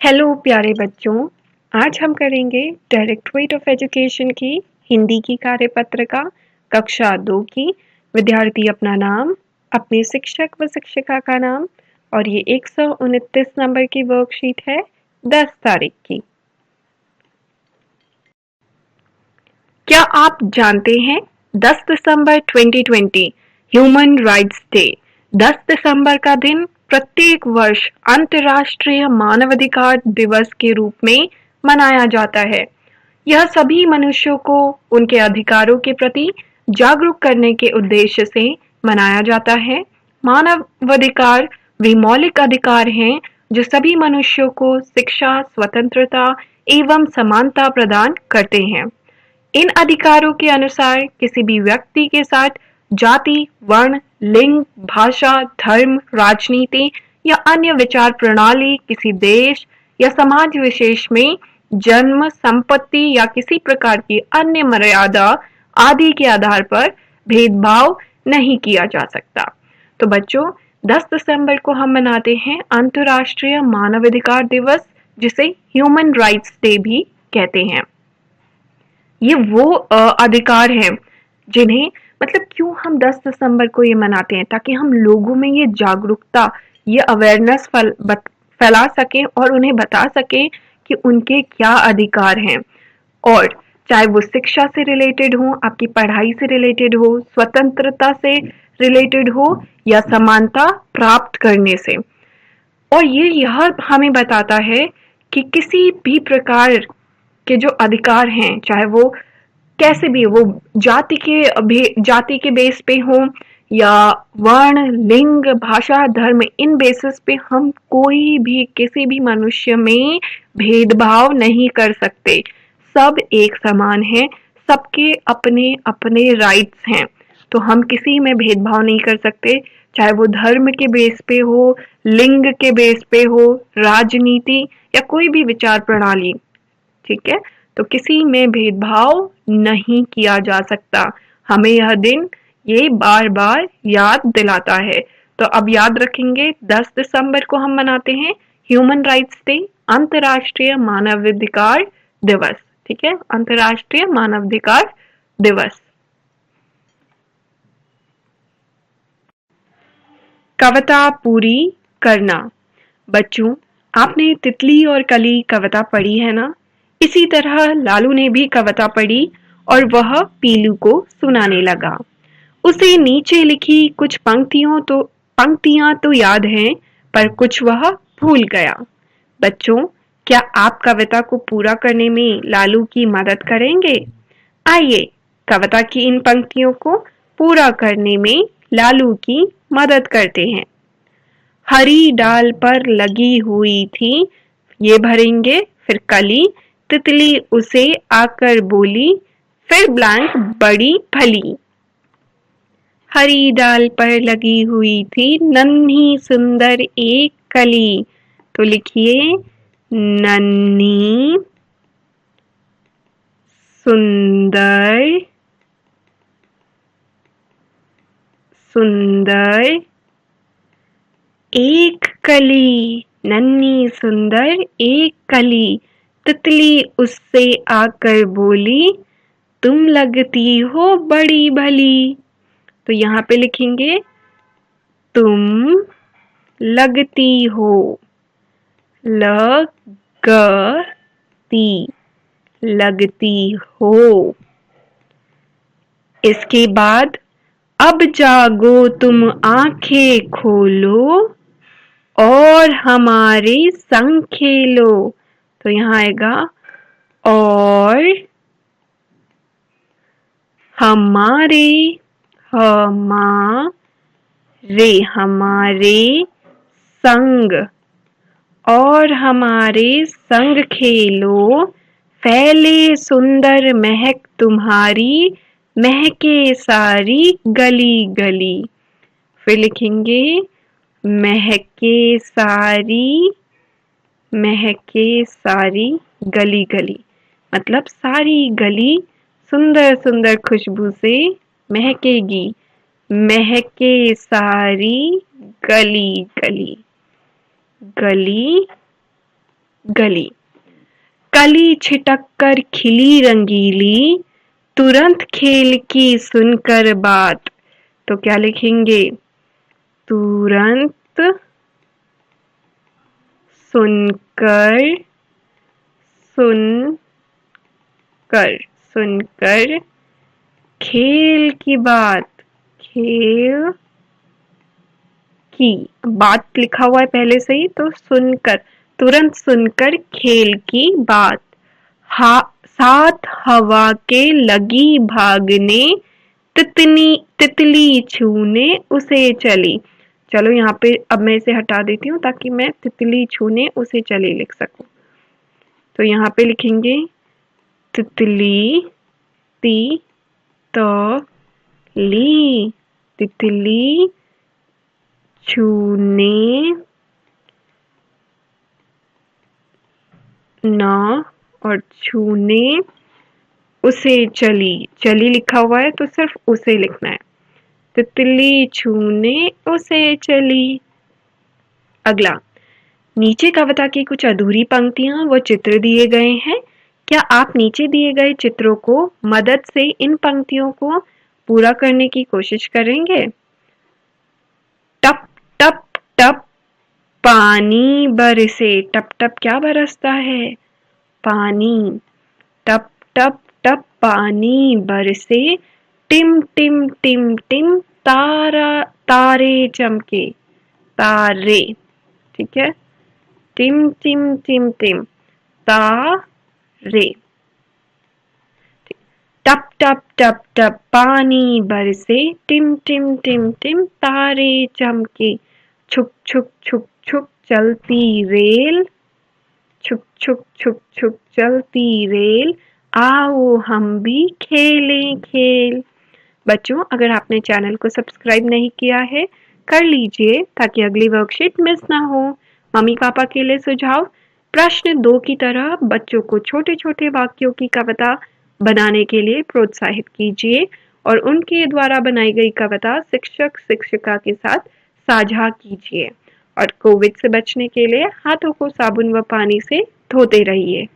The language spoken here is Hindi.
हेलो प्यारे बच्चों, आज हम करेंगे डायरेक्टरेट ऑफ एजुकेशन की हिंदी की कार्यपत्रिका कक्षा 2 की। विद्यार्थी अपना नाम, अपने शिक्षक व शिक्षिका का नाम और ये 129 नंबर की वर्कशीट है 10 तारीख की। क्या आप जानते हैं 10 दिसंबर 2020 ह्यूमन राइट्स डे 10 दिसंबर का दिन प्रत्येक वर्ष अंतर्राष्ट्रीय मानवाधिकार दिवस के रूप में मनाया जाता है। यह सभी मनुष्यों को उनके अधिकारों के प्रति जागरूक करने के उद्देश्य से मनाया जाता है। मानवाधिकार वे मौलिक अधिकार हैं जो सभी मनुष्यों को शिक्षा, स्वतंत्रता एवं समानता प्रदान करते हैं। इन अधिकारों के अनुसार किसी भी व्यक्ति के साथ जाति, वर्ण, लिंग, भाषा, धर्म, राजनीति या अन्य विचार प्रणाली, किसी देश या समाज विशेष में जन्म, संपत्ति या किसी प्रकार की अन्य मर्यादा आदि के आधार पर भेदभाव नहीं किया जा सकता। तो बच्चों, 10 दिसंबर को हम मनाते हैं अंतर्राष्ट्रीय मानवाधिकार दिवस, जिसे ह्यूमन राइट्स डे भी कहते हैं। ये वो अधिकार हैं जिन्हें मतलब क्यों हम 10 दिसंबर को ये मनाते हैं, ताकि हम लोगों में ये जागरूकता, ये अवेयरनेस फैला सकें और उन्हें बता सकें कि उनके क्या अधिकार हैं। और चाहे वो शिक्षा से रिलेटेड हो, आपकी पढ़ाई से रिलेटेड हो, स्वतंत्रता से रिलेटेड हो या समानता प्राप्त करने से। और ये यह हमें बताता है कि किसी भी प्रकार के जो अधिकार हैं, चाहे वो कैसे भी वो जाति के बेस पे हो या वर्ण, लिंग, भाषा, धर्म, इन बेसिस पे हम कोई भी किसी भी मनुष्य में भेदभाव नहीं कर सकते। सब एक समान है, सबके अपने अपने राइट्स हैं, तो हम किसी में भेदभाव नहीं कर सकते, चाहे वो धर्म के बेस पे हो, लिंग के बेस पे हो, राजनीति या कोई भी विचार प्रणाली। ठीक है, तो किसी में भेदभाव नहीं किया जा सकता। हमें यह दिन ये बार बार याद दिलाता है। तो अब याद रखेंगे 10 दिसंबर को हम मनाते हैं ह्यूमन राइट्स डे, अंतर्राष्ट्रीय मानवाधिकार दिवस। ठीक है, अंतर्राष्ट्रीय मानवाधिकार दिवस। कविता पूरी करना। बच्चों, आपने तितली और कली कविता पढ़ी है ना? इसी तरह लालू ने भी कविता पढ़ी और वह पीलू को सुनाने लगा। उसे नीचे लिखी कुछ पंक्तियां तो याद हैं, पर कुछ वह भूल गया। बच्चों, क्या आप कविता को पूरा करने में लालू की मदद करेंगे? आइए, कविता की इन पंक्तियों को पूरा करने में लालू की मदद करते हैं। हरी डाल पर लगी हुई थी, ये भरेंगे, फिर कली, तितली उसे आकर बोली, फिर ब्लैंक बड़ी भली। हरी डाल पर लगी हुई थी नन्ही सुंदर एक कली, तो लिखिए नन्ही सुंदर सुंदर एक कली, नन्ही सुंदर एक कली। तितली उससे आकर बोली, तुम लगती हो बड़ी भली। तो यहाँ पे लिखेंगे तुम लगती हो, लगती हो। इसके बाद अब जागो तुम आंखें खोलो और हमारे संग खेलो। तो यहाँ आएगा और हमारे संग, और हमारे संग खेलो, फैले सुंदर महक तुम्हारी, महके सारी गली गली। फिर लिखेंगे महके सारी गली गली, मतलब सारी गली सुंदर सुंदर खुशबू से महकेगी। महके सारी गली गली, गली गली। कली छिटक कर खिली रंगीली, तुरंत खेल की सुनकर बात। तो क्या लिखेंगे? तुरंत सुनकर सुनकर खेल की बात। खेल की बात लिखा हुआ है पहले से ही, तो सुनकर, तुरंत सुनकर खेल की बात। साथ हवा के लगी भागने, तितली छूने उसे चली। चलो यहाँ पे अब मैं इसे हटा देती हूँ ताकि मैं तितली छूने उसे चली लिख सकूं। तो यहाँ पे लिखेंगे तितली, ती तो ली, तितली छूने ना और छूने उसे चली। चली लिखा हुआ है तो सिर्फ उसे लिखना है। तितली छूने उसे चली। अगला, नीचे कविता की कुछ अधूरी पंक्तियां व चित्र दिए गए हैं। क्या आप नीचे दिए गए चित्रों को मदद से इन पंक्तियों को पूरा करने की कोशिश करेंगे? टप टप टप पानी बरसे। टप टप क्या बरसता है? पानी। टप टप टप पानी बरसे, टिम टिम टिम टिम तारे चमके। तारे, ठीक है। टिम टिम टिम टिम तारे। टप टप टप टप पानी बरसे, टिम टिम टिम टिम तारे चमके। छुक छुक छुक छुक चलती रेल, छुक छुक छुक छुक चलती रेल, आओ हम भी खेलें खेल। बच्चों, अगर आपने चैनल को सब्सक्राइब नहीं किया है, कर लीजिए ताकि अगली वर्कशीट मिस ना हो। मम्मी पापा के लिए सुझाव, प्रश्न 2 की तरह बच्चों को छोटे छोटे वाक्यों की कविता बनाने के लिए प्रोत्साहित कीजिए और उनके द्वारा बनाई गई कविता शिक्षक शिक्षिका के साथ साझा कीजिए। और कोविड से बचने के लिए हाथों को साबुन व पानी से धोते रहिए।